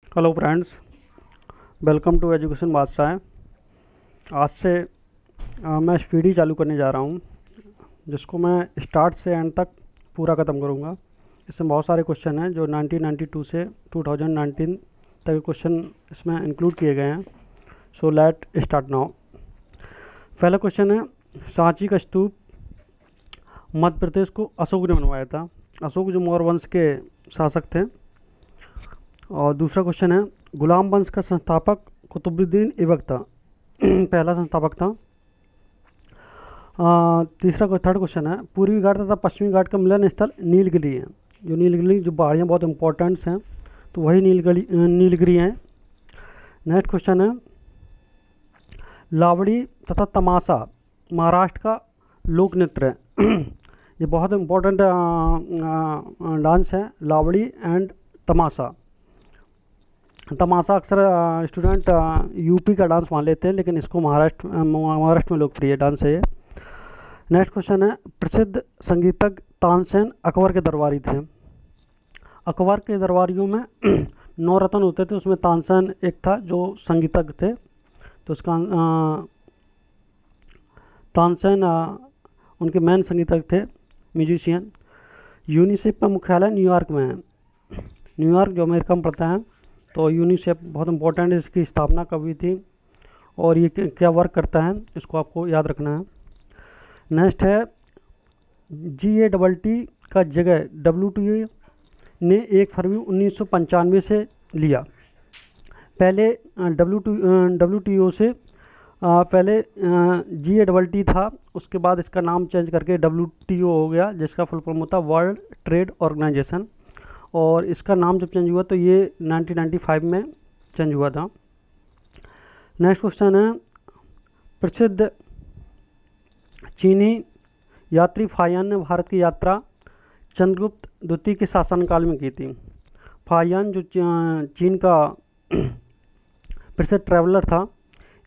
Hello friends, welcome to education Badshah. आज से मैं स्पीडी चालू करने जा रहा हूँ, जिसको मैं स्टार्ट से एंड तक पूरा ख़त्म करूँगा। इसमें बहुत सारे क्वेश्चन हैं जो 1992 से 2019 तक के क्वेश्चन इसमें इंक्लूड किए गए हैं। So let start now. पहला क्वेश्चन है, सांची का स्तूप मध्य प्रदेश को अशोक ने बनवाया था। अशोक जो मौर्य वंश के शासक थे। और दूसरा क्वेश्चन है, गुलाम वंश का संस्थापक कुतुबुद्दीन ऐबक था। पहला संस्थापक था। थर्ड क्वेश्चन है, पूर्वी घाट तथा पश्चिमी घाट का मिलन स्थल नीलगिरी है। जो नीलगिरी जो पहाड़ियाँ बहुत इंपॉर्टेंट्स हैं, तो वही नीलगिरी हैं। नेक्स्ट क्वेश्चन है, लावड़ी तथा तमाशा महाराष्ट्र का लोक नृत्य है। ये बहुत इंपॉर्टेंट डांस है, लावड़ी एंड तमाशा। तमाशा अक्सर स्टूडेंट यूपी का डांस मान लेते हैं, लेकिन इसको महाराष्ट्र में लोकप्रिय डांस है ये। नेक्स्ट क्वेश्चन है, प्रसिद्ध संगीतज्ञ तानसेन अकबर के दरबारी थे। अकबर के दरबारियों में 9 रत्न होते थे, उसमें तानसेन एक था जो संगीतज्ञ थे। तो उसका तानसेन उनके मेन संगीतज्ञ थे, म्यूजिशियन। यूनिसेफ का मुख्यालय न्यूयॉर्क में है। न्यूयॉर्क जो अमेरिका में पड़ता है। तो यूनिसेफ बहुत इंपॉर्टेंट है, इसकी स्थापना कब हुई थी और ये क्या वर्क करता है, इसको आपको याद रखना है। नेक्स्ट है, GATT का जगह WTO ने 1 फरवरी 1995 से लिया। पहले WTO से पहले GATT था, उसके बाद इसका नाम चेंज करके WTO हो गया, जिसका फुल फॉर्म होता है वर्ल्ड ट्रेड ऑर्गेनाइजेशन। और इसका नाम जब चेंज हुआ तो ये 1995 में चेंज हुआ था। नेक्स्ट क्वेश्चन है, प्रसिद्ध चीनी यात्री फाहियान ने भारत की यात्रा चंद्रगुप्त द्वितीय के शासनकाल में की थी। फाहियान जो चीन का प्रसिद्ध ट्रैवलर था,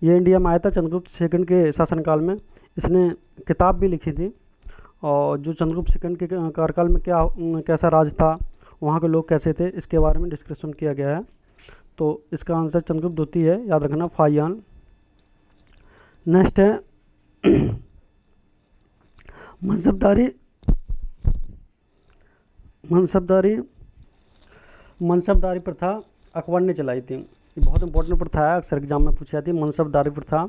ये इंडिया में आया था चंद्रगुप्त सेकंड के शासनकाल में। इसने किताब भी लिखी थी, और जो चंद्रगुप्त सेकंड के कार्यकाल में कैसा राज था, वहाँ के लोग कैसे थे, इसके बारे में डिस्कशन किया गया है। तो इसका आंसर चंद्रगुप्त द्वितीय है, याद रखना, फाहियान। नेक्स्ट है, मनसबदारी प्रथा अकबर ने चलाई थी। ये बहुत इंपॉर्टेंट प्रथा है, अक्सर एग्जाम में पूछी जाती है। मनसबदारी प्रथा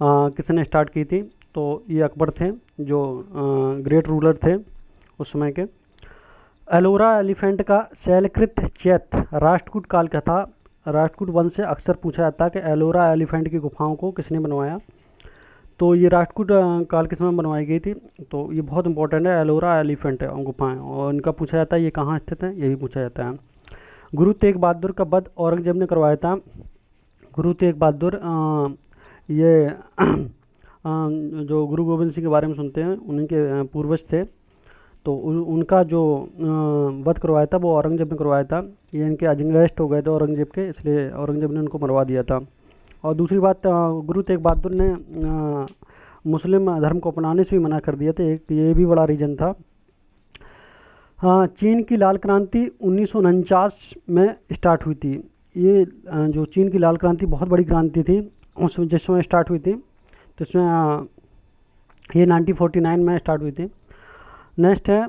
किसने स्टार्ट की थी? तो ये अकबर थे, जो ग्रेट रूलर थे उस समय के। एलोरा एलिफेंट का शैलकृत चैत्य राष्ट्रकूट काल का था। राष्ट्रकूट वंश से अक्सर पूछा जाता है कि एलोरा एलिफेंट की गुफाओं को किसने बनवाया। तो ये राष्ट्रकूट काल के समय बनवाई गई थी। तो ये बहुत इंपॉर्टेंट है, एलोरा एलिफेंट गुफाएं, और इनका पूछा जाता है ये कहाँ स्थित है, ये भी पूछा जाता है। गुरु तेग बहादुर का वध औरंगजेब ने करवाया था। गुरु तेग बहादुर ये जो गुरु गोविंद सिंह के बारे में सुनते हैं, उनके पूर्वज थे। तो उनका जो वध करवाया था वो औरंगजेब ने करवाया था। ये इनके अगेंस्ट हो गए थे औरंगजेब के, इसलिए औरंगजेब ने उनको मरवा दिया था। और दूसरी बात, गुरु तेग बहादुर ने मुस्लिम धर्म को अपनाने से भी मना कर दिया था, एक ये भी बड़ा रीजन था। चीन की लाल क्रांति 1949 में स्टार्ट हुई थी। ये जो चीन की लाल क्रांति बहुत बड़ी क्रांति थी, उस जिस समय स्टार्ट हुई थी, तो इसमें ये 1949 में स्टार्ट हुई थी। नेक्स्ट है,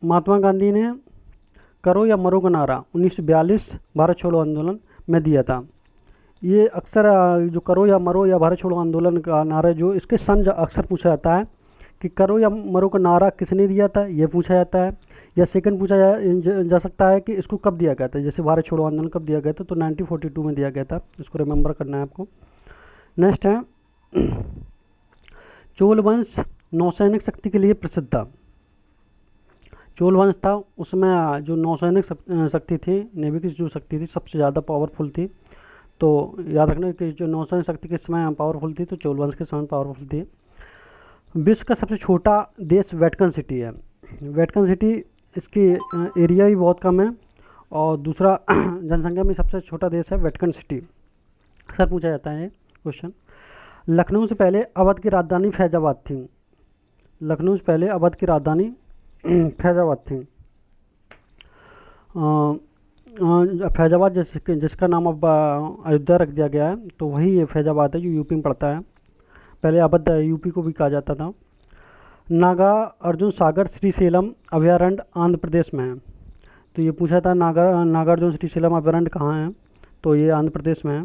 महात्मा गांधी ने करो या मरो का नारा 1942 भारत छोड़ो आंदोलन में दिया था। ये अक्सर जो करो या मरो या भारत छोड़ो आंदोलन का नारा, जो इसके सन अक्सर पूछा जाता है कि करो या मरो का नारा किसने दिया था, ये पूछा जाता है। या सेकंड पूछा जा सकता है कि इसको कब दिया गया था, जैसे भारत छोड़ो आंदोलन कब दिया गया था, तो 1942 में दिया गया था। इसको रिमेंबर करना है आपको। नेक्स्ट है, चोल वंश नौसैनिक शक्ति के लिए प्रसिद्ध था। चोल वंश था, उसमें जो नौसैनिक शक्ति थी, नेवी की जो शक्ति थी, सबसे ज़्यादा पावरफुल थी। तो याद रखना कि जो नौसैनिक शक्ति के समय पावरफुल थी, तो चोल वंश के समय पावरफुल थी। विश्व का सबसे छोटा देश वेटिकन सिटी है। वेटिकन सिटी, इसकी एरिया भी बहुत कम है, और दूसरा जनसंख्या में सबसे छोटा देश है वेटिकन सिटी। अक्सर पूछा जाता है ये क्वेश्चन। लखनऊ से पहले अवध की राजधानी फैजाबाद थी। लखनऊ से पहले अवध की राजधानी फैजाबाद थी। फैजाबाद जिसका नाम अब अयोध्या रख दिया गया है, तो वही ये फैजाबाद है जो यूपी में पड़ता है। पहले अवध यूपी को भी कहा जाता था। नागा अर्जुन सागर श्रीशैलम अभयारण्य आंध्र प्रदेश में है। तो ये पूछा था नागार्जुन श्रीशैलम अभयारण्य कहाँ है, तो ये आंध्र प्रदेश में है।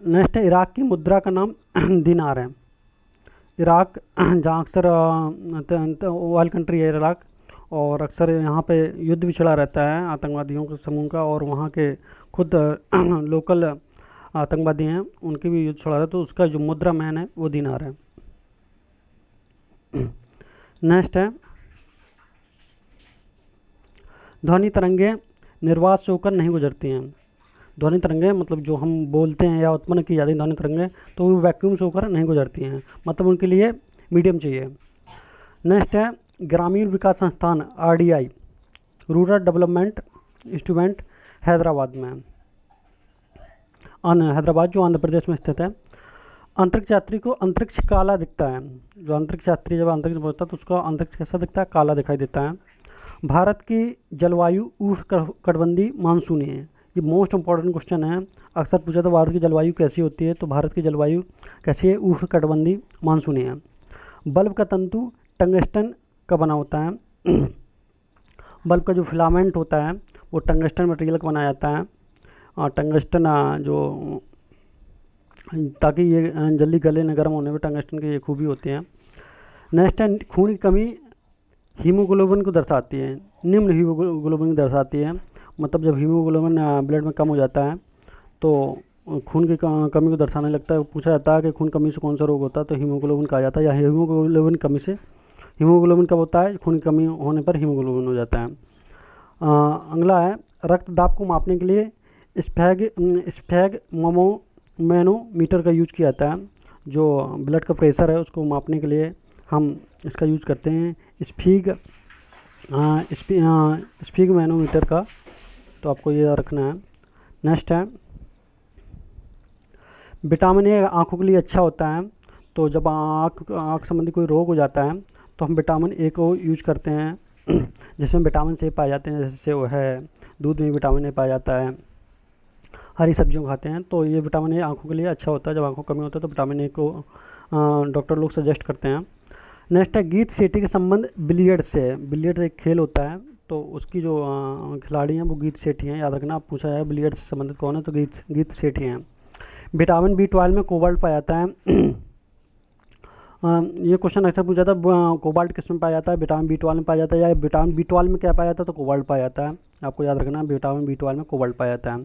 नेक्स्ट है इराक की मुद्रा का नाम दिनार है। इराक जहाँ अक्सर ऑयल कंट्री है इराक, और अक्सर यहाँ पे युद्ध भी चला रहता है आतंकवादियों के समूह का, और वहाँ के खुद लोकल आतंकवादी हैं उनकी भी युद्ध चला रहा है, तो उसका जो मुद्रा मैन है वो दिनार है। नेक्स्ट है ध्वनि तरंगे निर्वात से होकर नहीं गुजरती हैं। ध्वनि तरंगे मतलब जो हम बोलते हैं या उत्पन्न की जाती हैं ध्वनि तरंगे, तो वो वैक्यूम से होकर नहीं गुजरती हैं, मतलब उनके लिए मीडियम चाहिए। नेक्स्ट है ग्रामीण विकास संस्थान RDI rural development institute Hyderabad में, हैदराबाद जो आंध्र प्रदेश में स्थित है। अंतरिक्ष यात्री को अंतरिक्ष काला दिखता है। जो अंतरिक्ष यात्री जब अंतरिक्ष में पहुंचता है तो उसका अंतरिक्ष कैसा दिखता है, काला दिखाई देता है। भारत की जलवायु उष्णकटिबंधीय मानसूनी है। ये मोस्ट इंपॉर्टेंट क्वेश्चन है, अक्सर पूछा था भारत की जलवायु कैसी होती है, तो भारत की जलवायु कैसी है, उष्णकटिबंधीय मानसूनी है। बल्ब का तंतु टंगस्टन का बना होता है। बल्ब का जो फिलामेंट होता है वो टंगस्टन मटेरियल का बनाया जाता है, और टंगस्टन जो ताकि ये जल्दी गले न गर्म होने में टंगस्टन की ये खूबी होती है। नेक्स्ट है खून की कमी हीमोग्लोबिन को दर्शाती है। निम्न हीमोग्लोबिन को दर्शाती है, मतलब जब हीमोग्लोबिन ब्लड में कम हो जाता है तो खून की कमी को दर्शाने लगता है। पूछा जाता है कि खून कमी से कौन सा रोग होता है, तो हीमोग्लोबिन कहा जाता है, या हीमोग्लोबिन कमी से। हीमोग्लोबिन कब होता है, खून की कमी होने पर हीमोग्लोबिन हो जाता है। अगला है रक्तदाब को मापने के लिए स्फैगमोमेनोमीटर का यूज किया जाता है। जो ब्लड का प्रेशर है उसको मापने के लिए हम इसका यूज करते हैं, स्फैगमोमेनोमीटर का, तो आपको ये रखना है। नेक्स्ट है विटामिन ए आँखों के लिए अच्छा होता है। तो जब आँख संबंधी कोई रोग हो जाता है तो हम विटामिन ए को यूज करते हैं, जिसमें विटामिन से पाए जाते हैं, जैसे वो है दूध में विटामिन ए पाया जाता है, हरी सब्जियों खाते हैं, तो ये विटामिन ए आँखों के लिए अच्छा होता है। जब आँखों कमी होता है तो विटामिन ए को डॉक्टर लोग सजेस्ट करते हैं। नेक्स्ट है गीत सेठी का संबंध बिलियर्ड से है। बिलियर्ड एक खेल होता है, तो उसकी जो खिलाड़ी हैं वो गीत सेठी हैं, याद रखना। आप पूछा जाए बिलियर्ड से संबंधित कौन है, तो गीत सेठी हैं। विटामिन B12 में कोबाल्ट पाया जाता है। ये क्वेश्चन अक्सर पूछा था, कोबाल्ट किस में पाया जाता है, विटामिन B12 में पाया जाता है, या विटामिन B12 में क्या पाया जाता है, तो कोबाल्ट पाया जाता है। आपको याद रखना विटामिन B12 में कोबाल्ट पाया जाता है।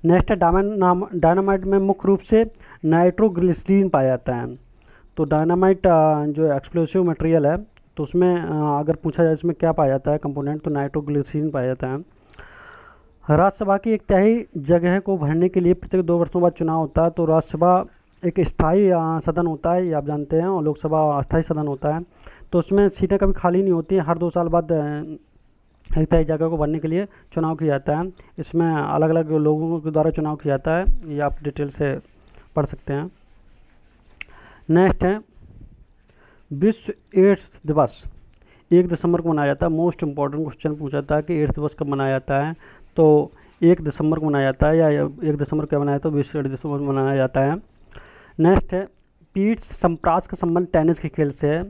नेक्स्ट है डायनामाइट में मुख्य रूप से नाइट्रोग्लिसरीन पाया जाता है। तो डायनामाइट जो एक्सप्लोसिव मटेरियल है, तो उसमें अगर पूछा जाए इसमें क्या पाया जाता है कंपोनेंट, तो नाइट्रोग्लिसरीन पाया जाता है। राज्यसभा की एक तिहाई जगह को भरने के लिए प्रत्येक 2 वर्षों बाद चुनाव होता है। तो राज्यसभा एक स्थायी सदन होता है, ये आप जानते हैं, और लोकसभा अस्थायी सदन होता है। तो उसमें सीटें कभी खाली नहीं होती, हर 2 साल बाद एक तिहाई जगह को भरने के लिए चुनाव किया जाता है। इसमें अलग अलग लोगों के द्वारा चुनाव किया जाता है, ये आप डिटेल से पढ़ सकते हैं। नेक्स्ट है विश्व एड्स दिवस 1 दिसंबर को मनाया जाता है। मोस्ट इंपॉर्टेंट क्वेश्चन पूछा था कि एड्स दिवस कब मनाया जाता है, तो 1 दिसंबर को मनाया जाता है, या 1 दिसंबर को मनाया, तो विश्व एड्स दिवस मनाया जाता है। नेक्स्ट है पीठ संप्रास का संबंध टेनिस के खेल से है।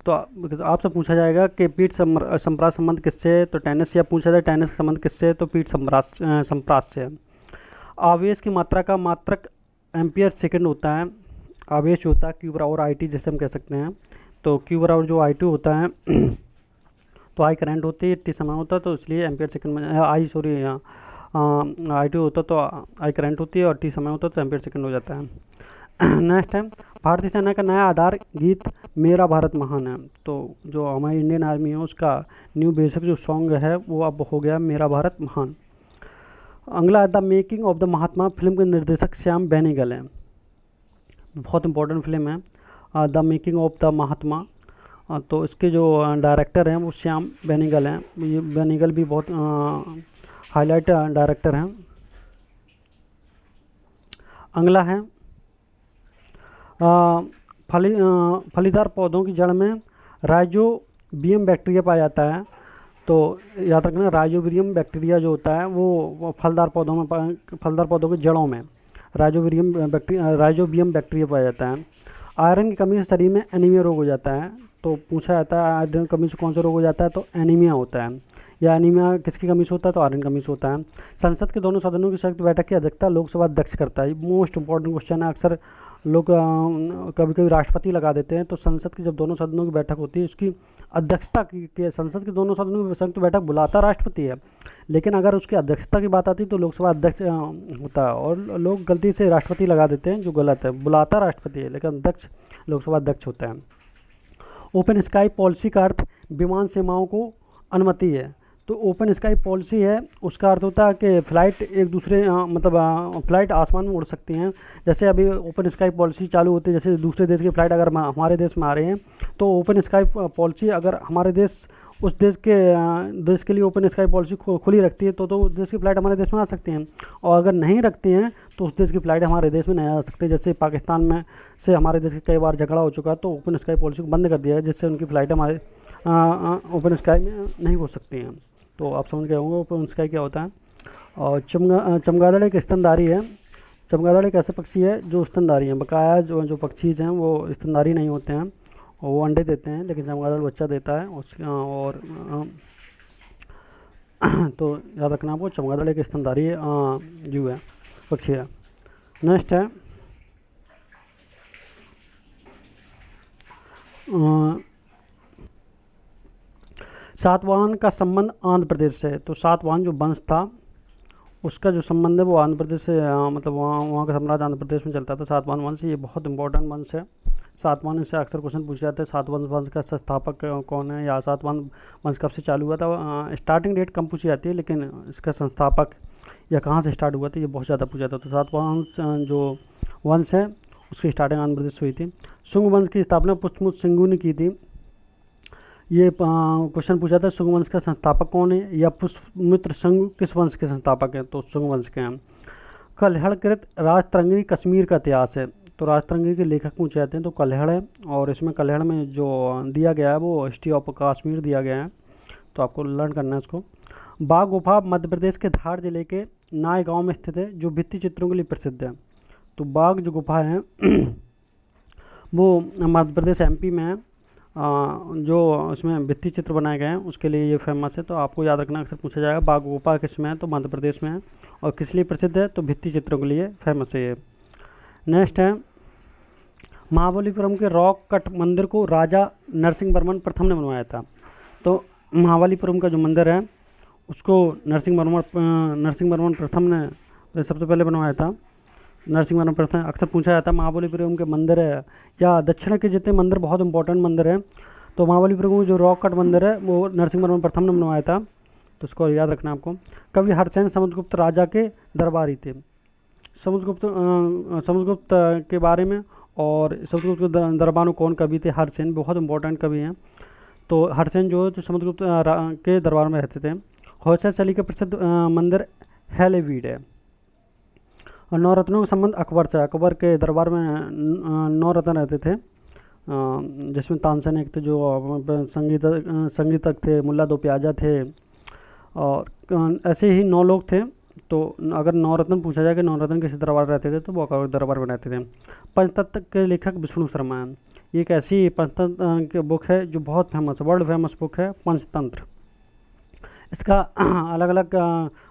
तो आपसे पूछा जाएगा कि पीठ संप्रास संबंध किससे है, तो टेनिस से। या पूछा जाए टेनिस का संबंध किससे है, तो पीठ संप्रास से है। आवेश की मात्रा का मात्रक एम्पियर सेकंड होता है। आवेश होता है क्यू बराबर IT जिसे हम कह सकते हैं। तो क्यू बराबर जो I2 होता है तो I करंट होती है, T समय होता है, तो इसलिए एम्पियर सेकंड में I2 होता तो I करंट होती है, और T समय होता तो एम्पियर सेकंड हो जाता है। नेक्स्ट है भारतीय सेना का नया आधार गीत मेरा भारत महान है। तो जो हमारी इंडियन आर्मी है उसका न्यू बेसिक जो सॉन्ग है वो अब हो गया मेरा भारत महान। अगला the making of the Mahatma film के निर्देशक श्याम बेनेगल हैं। बहुत इंपॉर्टेंट फिल्म है द मेकिंग ऑफ द महात्मा। तो इसके जो डायरेक्टर हैं वो श्याम बेनेगल हैं। ये बेनेगल भी बहुत हाईलाइट डायरेक्टर हैं। अगला है फलीदार पौधों की जड़ में राइजोबियम बैक्टीरिया पाया जाता है। तो याद रखना, राइजोबियम बैक्टीरिया जो होता है वो फलदार पौधों की जड़ों में राइजोबियम बैक्टीरिया पाया जाता है। आयरन की कमी से शरीर में एनीमिया रोग हो जाता है। तो पूछा जाता है आयरन की कमी से कौन सा रोग हो जाता है, तो एनीमिया होता है। या एनीमिया किसकी कमी से होता है, तो आयरन की कमी से होता है। संसद के दोनों सदनों की संयुक्त बैठक की अध्यक्षता लोकसभा अध्यक्ष करता है। मोस्ट इंपॉर्टेंट क्वेश्चन है, अक्सर लोग कभी कभी राष्ट्रपति लगा देते हैं। तो संसद की जब दोनों सदनों की बैठक होती है, उसकी अध्यक्षता की संसद के दोनों सदनों की संयुक्त बैठक बुलाता राष्ट्रपति है, लेकिन अगर उसकी अध्यक्षता की बात आती है तो लोकसभा अध्यक्ष होता है। और लोग गलती से राष्ट्रपति लगा देते हैं, जो गलत है। बुलाता राष्ट्रपति है, लेकिन अध्यक्ष लोकसभा अध्यक्ष होता है। ओपन स्काई पॉलिसी का अर्थ विमान सेवाओं को अनुमति है। तो ओपन स्काई पॉलिसी है, उसका अर्थ होता है कि फ्लाइट एक दूसरे फ्लाइट आसमान में उड़ सकती हैं। जैसे अभी ओपन स्काई पॉलिसी चालू होती है, जैसे दूसरे देश की फ़्लाइट अगर हमारे देश में आ रहे हैं, तो ओपन स्काई पॉलिसी अगर हमारे देश उस देश के लिए ओपन स्काई पॉलिसी खुली रखती है, तो उस देश की फ़्लाइट हमारे देश में आ सकती हैं। और अगर नहीं रखती हैं तो उस देश की फ़्लाइट हमारे देश में नहीं आ सकती। जैसे पाकिस्तान में से हमारे देश के कई बार झगड़ा हो चुका है, तो ओपन स्काई पॉलिसी को बंद कर दिया है, जिससे उनकी फ़्लाइट हमारे ओपन स्काई में नहीं हो सकती हैं। तो आप समझ गए होंगे ओपन स्काई क्या होता है। और चमगादड़ एक स्तनधारी है। चमगादड़ एक ऐसे पक्षी है जो स्तनधारी हैं। बकाया जो पक्षी हैं वो स्तनधारी नहीं होते हैं, और वो अंडे देते हैं, लेकिन चमगादड़ बच्चा देता है और तो याद रखना आपको, चमगादड़ एक स्तनधारी जीव है, पक्षी है। नेक्स्ट है सातवाहन का संबंध आंध्र प्रदेश से। तो सातवाहन जो वंश था, उसका जो संबंध है वो आंध्र प्रदेश से, मतलब वहाँ का साम्राज्य आंध्र प्रदेश में चलता था। सातवाहन वंश ये बहुत इंपॉर्टेंट वंश है। सातवाहन से अक्सर क्वेश्चन पूछे जाते हैं, सातवाहन वंश का संस्थापक कौन है, या सातवाहन वंश कब से चालू हुआ था। स्टार्टिंग डेट कम पूछी जाती है, लेकिन इसका संस्थापक या कहाँ से स्टार्ट हुआ था ये बहुत ज़्यादा पूछा जाता है। तो सातवाहन जो वंश है उसकी स्टार्टिंग आंध्र प्रदेश से हुई थी। शुंग वंश की स्थापना पुष्यमित्र सिंघू ने की थी। ये क्वेश्चन पूछा था, शुंग वंश का संस्थापक कौन है, या पुष्यमित्र सिंघू किस वंश के संस्थापक हैं, तो शुंग वंश के हैं। कल्हड़कृत राजतरंगिणी कश्मीर का इतिहास है। तो राजतरंगिणी के लेखक पूछे जाते हैं, तो कल्हड़ है, और इसमें कल्हड़ में जो दिया गया है वो हिस्ट्री ऑफ कश्मीर दिया गया है, तो आपको लर्न करना है इसको। बाघ गुफा मध्य प्रदेश के धार जिले के नाय गांव में स्थित है, जो भित्ति चित्रों के लिए प्रसिद्ध है। तो बाघ जो गुफा है वो मध्य प्रदेश एमपी में है। जो उसमें भित्ति चित्र बनाए गए हैं उसके लिए ये फेमस है। तो आपको याद रखना, अक्सर पूछा जाएगा बाघ गुफा किस में है, तो मध्य प्रदेश में है। और किस लिए प्रसिद्ध है, तो भित्ति चित्रों के लिए फेमस है ये। नेक्स्ट है महाबलीपुरम के रॉक कट मंदिर को राजा नरसिंहवर्मन प्रथम ने बनवाया था। तो महाबलीपुरम का जो मंदिर है उसको नरसिंहवर्मन प्रथम ने सबसे पहले बनवाया था। नरसिंहवर्मन प्रथम अक्सर पूछा जाता है महाबलीपुरम के मंदिर है या दक्षिण के जितने मंदिर बहुत इंपॉर्टेंट मंदिर है, तो महाबलीपुरम में जो रॉक कट मंदिर है वो नरसिंहवर्मन प्रथम ने बनवाया था। तो इसको याद रखना आपको। कवि हरसेन समुद्रगुप्त राजा के दरबारी थे। समुद्रगुप्त के बारे में और समुद्रगुप्त के दरबार में कौन कवि थे, हरसेन बहुत इंपॉर्टेंट कवि हैं। तो हरसेन जो समुद्रगुप्त के दरबार में रहते थे। होयसर अली का प्रसिद्ध मंदिर हैलेवीड है। और नौ रत्नों का संबंध अकबर से। अकबर के दरबार में 9 रत्न रहते थे, जिसमें तानसेन एक थे जो संगीतक थे, मुल्ला दो प्याजा थे, और ऐसे ही 9 लोग थे। तो अगर 9 रत्न पूछा जाए कि 9 रत्न किसी दरबार रहते थे, तो वो अकबर दरबार में रहते थे। पंचतंत्र के लेखक विष्णु शर्मा हैं। ये एक ऐसी पंचतंत्र की बुक है जो बहुत फेमस है, वर्ल्ड फेमस बुक है पंचतंत्र। इसका अलग अलग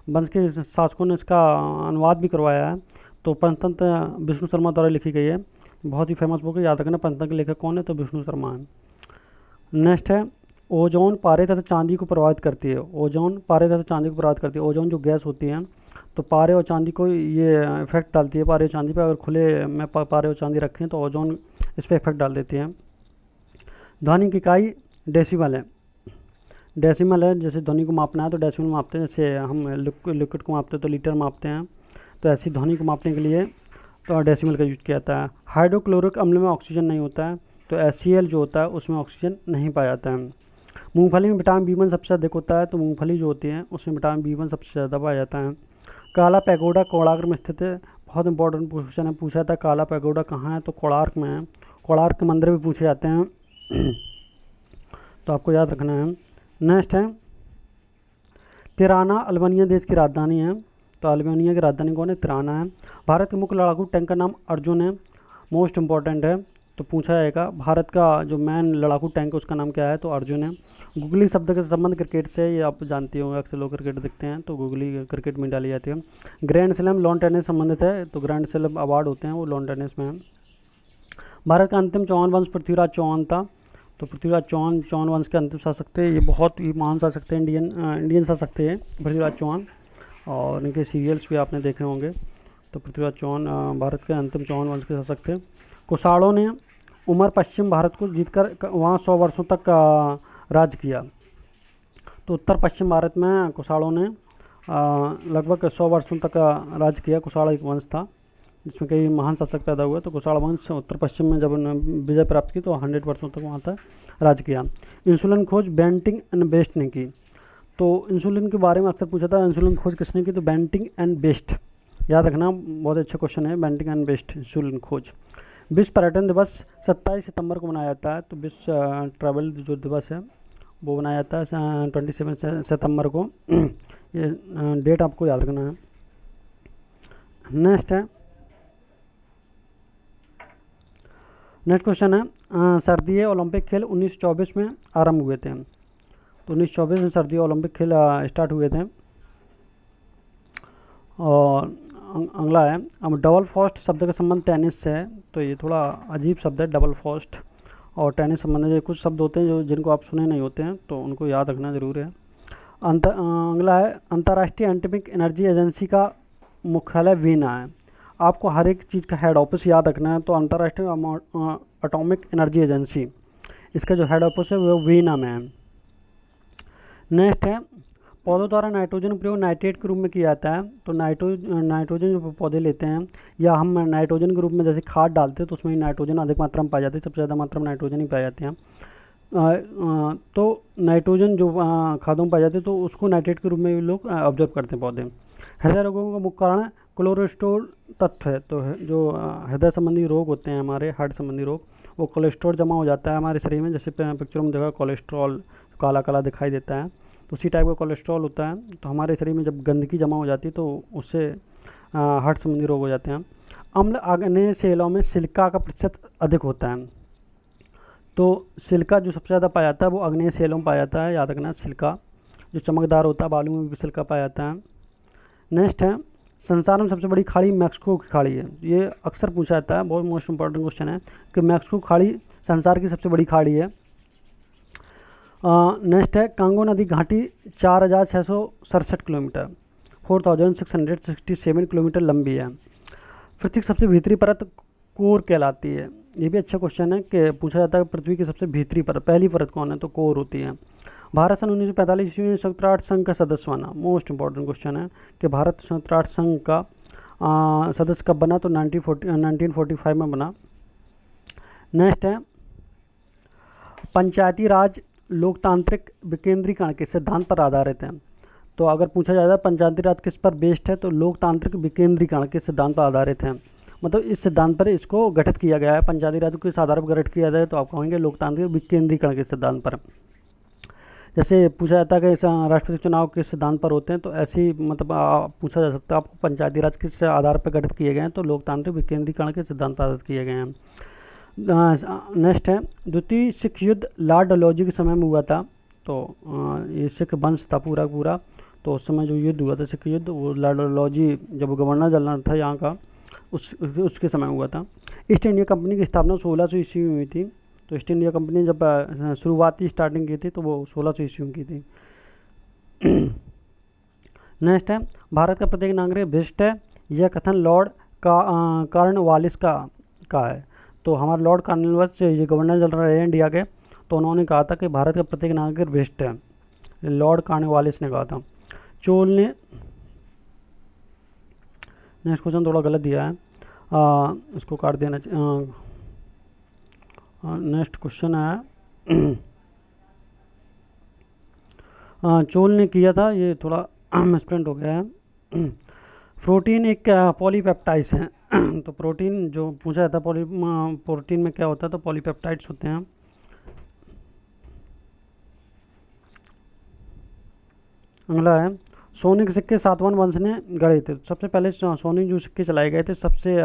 वंश के शासकों ने इसका अनुवाद भी करवाया है। तो पंचतंत्र विष्णु शर्मा द्वारा लिखी गई है, बहुत ही फेमस बुक है। याद रखना पंचतंत्र के लेखक कौन है, तो विष्णु शर्मा है। नेक्स्ट है ओजोन पारे तथा चांदी को प्रभावित करती है। ओजोन पारे तथा चांदी को प्रभावित करती है। ओजोन जो गैस होती है, तो पारे और चांदी को ये इफेक्ट डालती है। पारे और चांदी पे अगर खुले में पारे और चांदी रखें तो ओजोन इस पर इफेक्ट डाल देती है। ध्वनि की इकाई डेसिबल है। डेसिमल है, जैसे ध्वनि को मापना है तो डेसिमल मापते हैं। जैसे हम लिक्विड को मापते हैं तो लीटर मापते हैं, तो ऐसी ध्वनि को मापने के लिए तो डेसिमल का यूज किया जाता है। हाइड्रोक्लोरिक अम्ल में ऑक्सीजन नहीं होता है, तो HCl जो होता है उसमें ऑक्सीजन नहीं पाया जाता है। मूंगफली में विटामिन B1 सबसे अधिक होता है, तो मूंगफली जो होती है उसमें विटामिन B1 सबसे ज़्यादा पाया जाता है। काला पैगोडा कोणार्क में स्थित है। बहुत इंपॉर्टेंट क्वेश्चन है, पूछा था काला पैगोडा कहाँ है, तो कोणार्क में है। कोणार्क के मंदिर भी पूछे जाते हैं, तो आपको याद रखना है। नेक्स्ट है तिराना अल्बानिया देश की राजधानी है। तो अल्बानिया की राजधानी कौन है? तिराना है। भारत के मुख्य लड़ाकू टैंक का नाम अर्जुन है। मोस्ट इंपॉर्टेंट है, तो पूछा जाएगा भारत का जो मैन लड़ाकू टैंक है उसका नाम क्या है? तो अर्जुन है। गूगली शब्द का संबंध क्रिकेट से, ये आप जानते होंगे, अक्सर लोग क्रिकेट देखते हैं तो गूगली क्रिकेट में डाली जाती है। ग्रैंड स्लैम लॉन टेनिस संबंधित है, तो ग्रैंड स्लैम अवार्ड होते हैं वो लॉन टेनिस में है। भारत का अंतिम चौहान वंश पृथ्वीराज चौहान था। तो पृथ्वीराज चौहान चौहान वंश के अंतिम शासक थे। ये बहुत ही महान शासक थे, इंडियन शासक थे पृथ्वीराज चौहान, और इनके सीरियल्स भी आपने देखे होंगे। तो पृथ्वीराज चौहान भारत के अंतिम चौहान वंश के शासक थे। कुशाणों ने उमर पश्चिम भारत को जीतकर वहाँ 100 वर्षों तक राज किया। तो उत्तर पश्चिम भारत में कुशाणों ने लगभग 100 वर्षों तक राज किया। कुशाण एक वंश था जिसमें कई महान शासक पैदा हुए। तो कुशाण वंश उत्तर पश्चिम में जब विजय प्राप्त की तो 100 वर्षों तक वहाँ तक राज किया। इंसुलिन खोज बेंटिंग एंड बेस्ट ने की। तो इंसुलिन के बारे में अक्सर पूछा था, इंसुलिन खोज किसने की? तो बेंटिंग एंड बेस्ट, याद रखना, बहुत अच्छा क्वेश्चन है। बेंटिंग एंड बेस्ट, इंसुलिन खोज। विश्व पर्यटन दिवस 27 सितंबर को मनाया जाता है। तो विश्व ट्रैवल जो दिवस है वो मनाया जाता है 27 सितंबर को। ये डेट आपको याद रखना है। नेक्स्ट क्वेश्चन है, सर्दिय ओलंपिक खेल 1924 में आरंभ हुए थे। तो 1924 में सर्दिय ओलंपिक खेल स्टार्ट हुए थे। और अगला है, अब डबल फॉस्ट शब्द का संबंध टेनिस से है। तो ये थोड़ा अजीब शब्द है, डबल फॉस्ट और टेनिस संबंधित कुछ शब्द होते हैं जो जिनको आप सुने नहीं होते हैं, तो उनको याद रखना जरूर है। अगला है, अंतर्राष्ट्रीय एटॉमिक एनर्जी एजेंसी का मुख्यालय वीना है। आपको हर एक चीज़ का हेड ऑफिस याद रखना है। तो अंतर्राष्ट्रीय एटॉमिक एनर्जी एजेंसी, इसका जो हेड ऑफिस है वो वीना में है। नेक्स्ट है, पौधों द्वारा नाइट्रोजन प्रयोग नाइट्रेट के रूप में किया जाता है। तो नाइट्रोजन जो पौधे लेते हैं या हम नाइट्रोजन के रूप में जैसे खाद डालते हैं तो उसमें नाइट्रोजन अधिक मात्रा में पाई जाती है, सबसे ज़्यादा मात्रा में नाइट्रोजन ही पाए जाते हैं। तो नाइट्रोजन जो खादों में पाई जाती है तो उसको नाइट्रेट के रूप में भी लोग ऑब्जर्व करते हैं पौधे। हृदय रोगों का मुख्य कारण कोलेस्ट्रॉल तत्व है। तो जो हृदय संबंधी रोग होते हैं, हमारे हार्ट संबंधी रोग, वो कोलेस्ट्रॉल जमा हो जाता है हमारे शरीर में। जैसे पिक्चरों में देखा कोलेस्ट्रॉल काला काला दिखाई देता है, तो उसी टाइप का कोलेस्ट्रॉल होता है। तो हमारे शरीर में जब गंदगी जमा हो जाती है तो उससे हार्ट संबंधी रोग हो जाते हैं। अम्ल आग्नेय सेलों में सिलिका का प्रतिशत अधिक होता है। तो सिलिका जो सबसे ज़्यादा पाया जाता है वो आग्नेय सेलों में पाया जाता है, याद रखना। सिलिका जो चमकदार होता है, बालू में भी सिलिका पाया जाता है। नेक्स्ट है, संसार में सबसे बड़ी खाड़ी मैक्सिको की खाड़ी है। ये अक्सर पूछा जाता है, बहुत मोस्ट इंपॉर्टेंट क्वेश्चन है कि मैक्सिको खाड़ी संसार की सबसे बड़ी खाड़ी है। नेक्स्ट है, कांगो नदी घाटी 4667 किलोमीटर 4667 किलोमीटर लंबी है। पृथ्वी की सबसे भीतरी परत कोर कहलाती है। ये भी अच्छा क्वेश्चन है कि पूछा जाता है कि पृथ्वी की सबसे भीतरी परत, पहली परत कौन है? तो कोर होती है। भारत सन 1945 ईस्वी में संयुक्त राष्ट्र संघ का सदस्य बना। मोस्ट इंपॉर्टेंट क्वेश्चन है कि भारत संयुक्त राष्ट्र संघ का सदस्य कब बना? तो 1945 में बना। नेक्स्ट है, पंचायती राज लोकतांत्रिक विकेंद्रीकरण के सिद्धांत पर आधारित है। तो अगर पूछा जाता है पंचायती राज किस पर बेस्ड है, तो लोकतांत्रिक विकेंद्रीकरण के सिद्धांत पर आधारित है। मतलब इस सिद्धांत पर इसको गठित किया गया है। पंचायती राज को किस आधार पर गठित किया जाए, तो आप कहेंगे लोकतांत्रिक विकेंद्रीकरण के सिद्धांत पर। जैसे पूछा जाता है कि राष्ट्रपति चुनाव किस सिद्धांत पर होते हैं, तो ऐसे ही मतलब पूछा जा सकता है आपको पंचायती राज किस आधार पर गठित किए गए हैं, तो लोकतांत्रिक विकेंद्रीकरण के सिद्धांत पर आधारित किए गए हैं। नेक्स्ट है, द्वितीय सिख युद्ध लॉर्ड डलहौजी के समय में हुआ था। तो ये सिख वंश था पूरा, तो उस समय जो युद्ध हुआ था सिख युद्ध, वो लॉर्ड डलहौजी जब गवर्नर जनरल था यहाँ का, उसके समय हुआ था। ईस्ट इंडिया कंपनी की स्थापना 1600 ईस्वी में हुई थी। तो ईस्ट इंडिया कंपनी जब शुरुआती स्टार्टिंग की थी तो वो 1600 ईस्वी में की थी। नेक्स्ट है, भारत का प्रत्येक नागरिक भ्रष्ट है, यह कथन लॉर्ड कॉर्नवालिस का है। तो हमारे लॉर्ड कॉर्नवालिस ये गवर्नर जनरल रहे इंडिया के, तो उन्होंने कहा था कि भारत का प्रत्येक नागरिक भ्रष्ट है। लॉर्ड कॉर्नवालिस ने कहा था। चोल ने, नेक्स्ट क्वेश्चन थोड़ा गलत दिया है, इसको काट देना चाहिए। नेक्स्ट क्वेश्चन है, चोल ने किया था, ये थोड़ा मिसप्रिंट हो गया है। प्रोटीन एक पॉलीपेप्टाइड्स है। तो प्रोटीन जो पूछा जाता है प्रोटीन में क्या होता है, तो पॉलीपेप्टाइड्स होते हैं। अगला है, सोने के सिक्के सातवाहन वंश ने गढ़े थे। सबसे पहले सोने जो सिक्के चलाए गए थे सबसे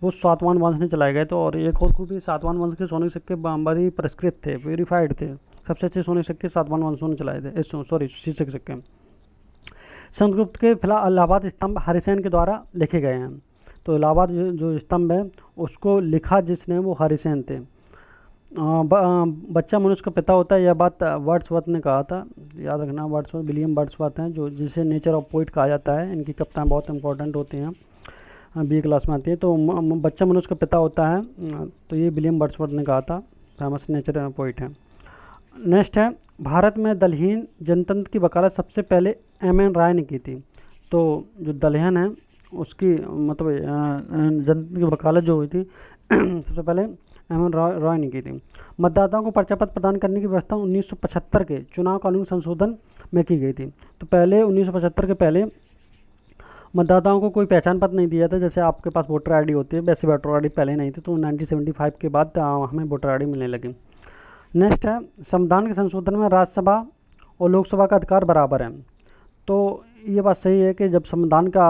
वो सातवाहन वंश ने चलाए गए थे। और एक और खूबी, सातवाहन वंश के सोने के सिक्के बड़ी परिष्कृत थे, प्योरीफाइड थे। सबसे अच्छे सोने के सिक्के सातवाहन वंशों ने चलाए थे, सॉरी शीशे के सिक्के। चंद्रगुप्त के फिलहाल इलाहाबाद स्तंभ हरिसेन के द्वारा लिखे गए हैं। तो इलाहाबाद जो स्तंभ है उसको लिखा जिसने वो हरिसेन थे। बच्चा मनुष्य का पिता होता है, यह बात वर्ड्सवर्थ ने कहा था, याद रखना। वर्ड्सवर्थ, विलियम वर्ड्सवर्थ हैं, जो जिसे नेचर ऑफ पोइट कहा जाता है। इनकी कविताएं बहुत इंपॉर्टेंट होती हैं, बी क्लास में आती है। तो बच्चा मनुष्य का पिता होता है, तो ये विलियम वर्ड्सवर्थ ने कहा था, फेमस नेचर पोइट है। नेक्स्ट है, भारत में दलहीन जनतंत्र की वकालत सबसे पहले एम.एन. राय ने की थी। तो जो दलहन है उसकी मतलब जनतंत्र की वकालत जो हुई थी सबसे पहले एम.एन. रॉय ने की थी। मतदाताओं को पर्चा पत्र प्रदान करने की व्यवस्था 1975 के चुनाव कानून संशोधन में की गई थी। तो पहले 1975 के पहले मतदाताओं को कोई पहचान पत्र नहीं दिया था, जैसे आपके पास वोटर आईडी होती है वैसे वोटर आईडी पहले नहीं थी। तो 1975 के बाद हमें वोटर आईडी मिलने लगी। नेक्स्ट है, संविधान के संशोधन में राज्यसभा और लोकसभा का अधिकार बराबर है। तो ये बात सही है कि जब संविधान का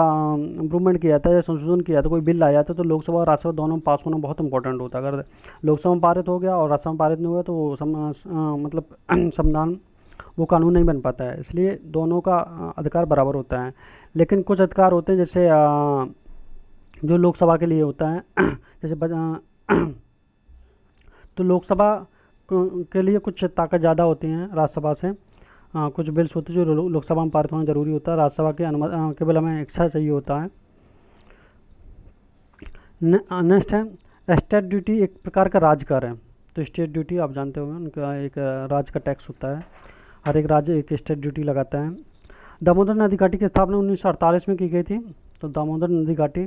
इम्प्रूवमेंट किया था या संशोधन किया था, कोई बिल लाया था, तो लोकसभा और राज्यसभा दोनों में पास होना बहुत इंपॉर्टेंट होता है। अगर लोकसभा में पारित हो गया और राज्यसभा में पारित नहीं हुआ तो मतलब संविधान वो कानून नहीं बन पाता है। इसलिए दोनों का अधिकार बराबर होता है। लेकिन कुछ अधिकार होते हैं जैसे जो लोकसभा के लिए होता है जैसे तो लोकसभा के लिए कुछ ताकत ज़्यादा होती हैं राज्यसभा से। कुछ बिल्स होते हैं जो लोकसभा में पारित होना जरूरी होता है, राज्यसभा की अनुमति केवल हमें इच्छा चाहिए होता है। नेक्स्ट है, स्टेट ड्यूटी एक प्रकार का राजकर है। तो स्टेट ड्यूटी आप जानते होंगे, उनका एक राज्य का टैक्स होता है, हर एक राज्य एक स्टेट ड्यूटी लगाता है। दामोदर नदी घाटी की स्थापना 1948 में की गई थी। तो दामोदर नदी घाटी,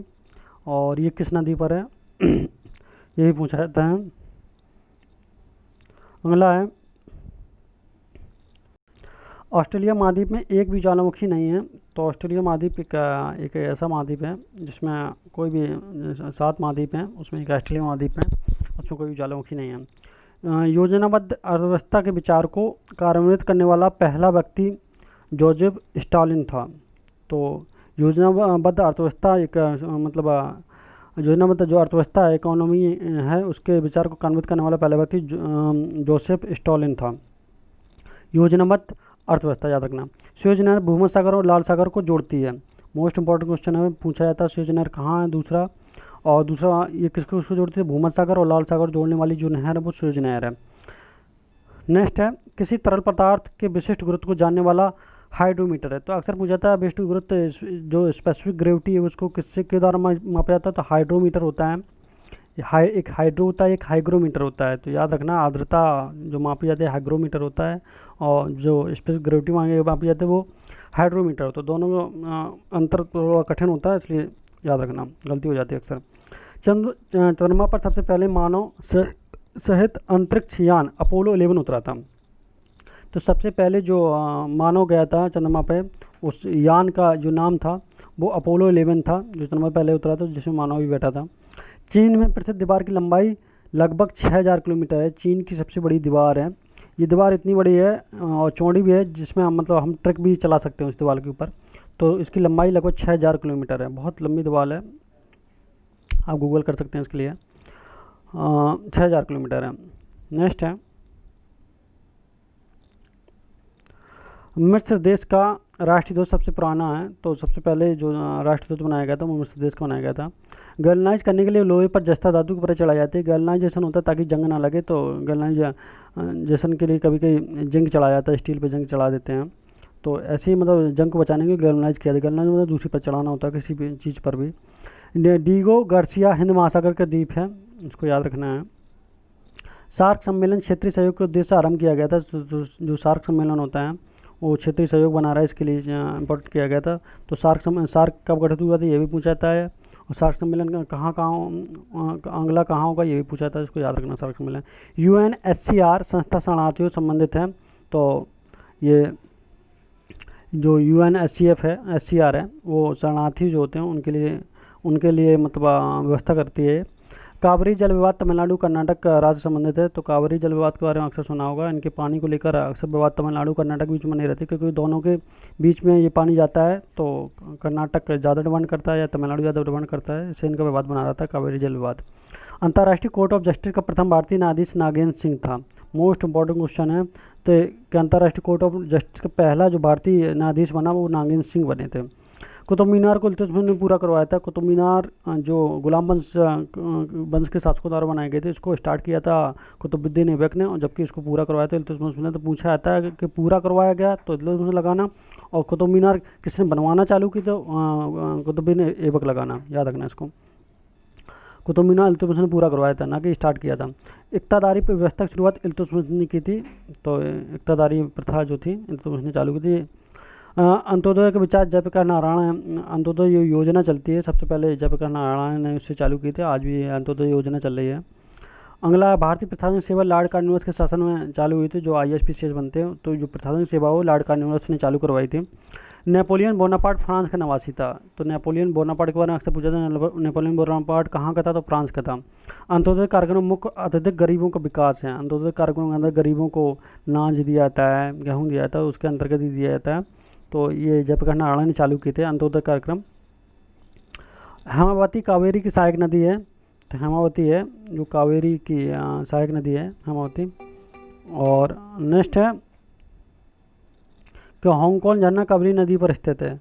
और ये किस नदी पर है यही पूछा जाता है। अगला है, ऑस्ट्रेलिया महाद्वीप में एक भी ज्वालामुखी नहीं है। तो ऑस्ट्रेलिया महाद्वीप एक ऐसा महाद्वीप है जिसमें कोई भी 7 महाद्वीप हैं, उसमें एक ऑस्ट्रेलिया महाद्वीप है, उसमें कोई भी ज्वालामुखी नहीं है। योजनाबद्ध अर्थव्यवस्था के विचार को कार्यान्वित करने वाला पहला व्यक्ति जोसेफ स्टालिन था। तो योजनाबद्ध अर्थव्यवस्था एक मतलब योजनाबद्ध जो अर्थव्यवस्था है, इकोनॉमी है, उसके विचार को कार्यान्वित करने वाला पहला व्यक्ति जोसेफ स्टालिन था। योजनाबद्ध अर्थव्यवस्था याद रखना। सुएज नहर भूमध्य सागर और लाल सागर को जोड़ती है। मोस्ट इंपॉर्टेंट क्वेश्चन है, पूछा जाता है सुएज नहर कहाँ है, दूसरा और दूसरा ये किसको जोड़ती है, भूमध्य सागर और लाल सागर जोड़ने वाली जो नहर है वो सुएज नहर है। नेक्स्ट है, किसी तरल पदार्थ के विशिष्ट गुरुत्व को जानने वाला हाइड्रोमीटर है। तो अक्सर पूछा जाता है विशिष्ट गुरुत्व जो स्पेसिफिक ग्रेविटी है उसको किससे के द्वारा मापा जाता है, तो हाइड्रोमीटर होता है। एक हाइड्रो होता है, एक हाइग्रोमीटर होता है। तो याद रखना, आर्द्रता जो मापी जाती है हाइग्रोमीटर होता है, और जो स्पेसिफिक ग्रेविटी मापी जाती है वो हाइड्रोमीटर। तो दोनों में अंतर थोड़ा कठिन होता है, इसलिए याद रखना, गलती हो जाती है अक्सर। चंद्रमा पर सबसे पहले मानव सहित अंतरिक्ष यान अपोलो 11 उतरा था। तो सबसे पहले जो मानव गया था चंद्रमा पे, उस यान का जो नाम था वो अपोलो 11 था, जो चंद्रमा पहले उतरा था, जिसमें मानव भी बैठा था। चीन में प्रसिद्ध दीवार की लंबाई लगभग 6000 किलोमीटर है। चीन की सबसे बड़ी दीवार है। ये दीवार इतनी बड़ी है और चौड़ी भी है, जिसमें मतलब हम ट्रक भी चला सकते हैं उस दीवार के ऊपर। तो इसकी लंबाई लगभग 6000 किलोमीटर है, बहुत लंबी दीवार है, आप गूगल कर सकते हैं इसके लिए। 6000 किलोमीटर है। नेक्स्ट है, मिस्र देश का राष्ट्रीय ध्वज सबसे पुराना है। तो सबसे पहले जो राष्ट्रीय ध्वज बनाया गया था वो मिस्र देश का बनाया गया था। गैल्वनाइज करने के लिए लोहे पर जस्ता धातु की परत चढ़ाई जाती है। गैल्वनाइजेशन होता है ताकि जंग ना लगे, तो गैल्वनाइजेशन के लिए कभी कभी जिंक चढ़ाया जाता है, स्टील पे जिंक चढ़ा देते हैं। तो ऐसे ही मतलब जंग को बचाने के लिए गैल्वनाइज किया जाता है। गैल्वनाइज मतलब दूसरी पर चढ़ाना होता है किसी भी चीज़ पर भी। डीगो गार्सिया हिंद महासागर का द्वीप है, इसको याद रखना है। सार्क सम्मेलन क्षेत्रीय सहयोग के उद्देश्य से आरंभ किया गया था। जो सार्क सम्मेलन होता है वो क्षेत्रीय सहयोग बना रहा है, इसके लिए इम्पोर्टेंट किया गया था। तो सार्क कब गठित हुआ था ये भी पूछा जाता है, और सार्क सम्मेलन कहाँ अगला कहाँ होगा ये भी पूछा जाता है, इसको याद रखना सार्क सम्मेलन। UNSCR संस्था शरणार्थियों से संबंधित है। तो ये जो UNSCF है, SCR है, वो शरणार्थी जो होते हैं उनके लिए मतलब व्यवस्था करती है। कावेरी जल विवाद तमिलनाडु कर्नाटक राज्य से संबंधित है। तो कावेरी जल विवाद के बारे में अक्सर सुना होगा। इनके पानी को लेकर अक्सर विवाद तमिलनाडु कर्नाटक के बीच में नहीं रहती, क्योंकि दोनों के बीच में ये पानी जाता है, तो कर्नाटक ज़्यादा डिमांड करता है या तमिलनाडु ज़्यादा डिमांड करता है, इससे इनका विवाद बना रहता है कावेरी जल विवाद। अंतर्राष्ट्रीय कोर्ट ऑफ जस्टिस का प्रथम भारतीय न्यायाधीश नागेंद्र सिंह था। मोस्ट इंपॉर्टेंट क्वेश्चन है। तो कि अंतर्राष्ट्रीय कोर्ट ऑफ जस्टिस का पहला जो भारतीय न्यायाधीश बना वो नागेंद्र सिंह बने थे। कुतुब मीनार को इल्तुतमिश ने पूरा करवाया था। कुतुब मीनार जो गुलाम वंश के शासकों द्वारा बनाए गए थे, इसको स्टार्ट किया था कुतुबुद्दीन ऐबक ने, और जबकि इसको पूरा करवाया था इल्तुतमिश ने। तो पूछा जाता है कि पूरा करवाया गया तो इल्तुतमिश लगाना, और कुतुब मीनार किसने बनवाना चालू की तो कुतुबुद्दीन ऐबक लगाना, याद रखना इसको। कुतुब मीनार इल्तुतमिश ने पूरा करवाया था, ना कि स्टार्ट किया था। इक्तादारी पर व्यवस्था की शुरुआत इल्तुतमिश ने की थी। तो इक्तादारी प्रथा जो थी इल्तुतमिश ने चालू की थी। अंत्योदय के विचार जयप्रकाश नारायण, अंत्योदय योजना चलती है, सबसे पहले जयप्रकाश नारायण ने उससे चालू की थी। आज भी अंत्योदय योजना चल रही है। अगला, भारतीय प्रशासनिक सेवा लॉर्ड कॉर्नवालिस के शासन में चालू हुई थी, जो ISPCS बनते हैं। तो जो प्रशासनिक सेवा हो लॉर्ड कॉर्नवालिस ने चालू करवाई थी। नेपोलियन बोनापार्ट फ्रांस का निवासी था। तो नेपोलियन बोनापार्ट के बारे में अक्सर पूछा था। नेपोलियन बोनापार्ट कहाँ का था, तो फ्रांस का था। अंत्योदय कार्यक्रम मुख्य अत्यधिक गरीबों का विकास है। अंत्योदय कार्यक्रम के अंदर गरीबों को अनाज दिया जाता है, गेहूँ दिया जाता है, उसके अंतर्गत ही दिया जाता है। तो ये जयप्रकाश नारायण ने चालू किए थे अंत्योदय कार्यक्रम। हेमावती कावेरी की सहायक नदी है। तो हेमावती है जो कावेरी की सहायक नदी है, हेमावती। और नेक्स्ट है कि हांगकांग झरना कावेरी नदी पर स्थित है।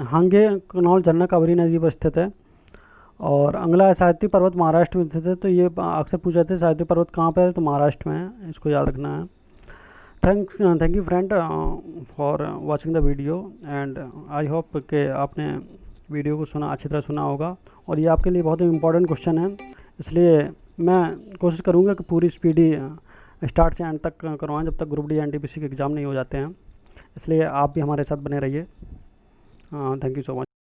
हांगे कनॉल झरना कावेरी नदी पर स्थित है। और अगला, साहित्य पर्वत महाराष्ट्र में स्थित है। तो ये अक्सर पूछे जाते हैं साहित्य पर्वत कहाँ पर है, तो महाराष्ट्र में है, इसको याद रखना है। Thank you friend for watching the video, and I hope कि आपने वीडियो को सुना, अच्छी तरह सुना होगा। और ये आपके लिए बहुत ही इंपॉर्टेंट क्वेश्चन है, इसलिए मैं कोशिश करूँगा कि पूरी स्पीडी स्टार्ट से एंड तक करवाएं, जब तक ग्रुप डी NTPC के एग्ज़ाम नहीं हो जाते हैं। इसलिए आप भी हमारे साथ बने रहिए। Thank you so much.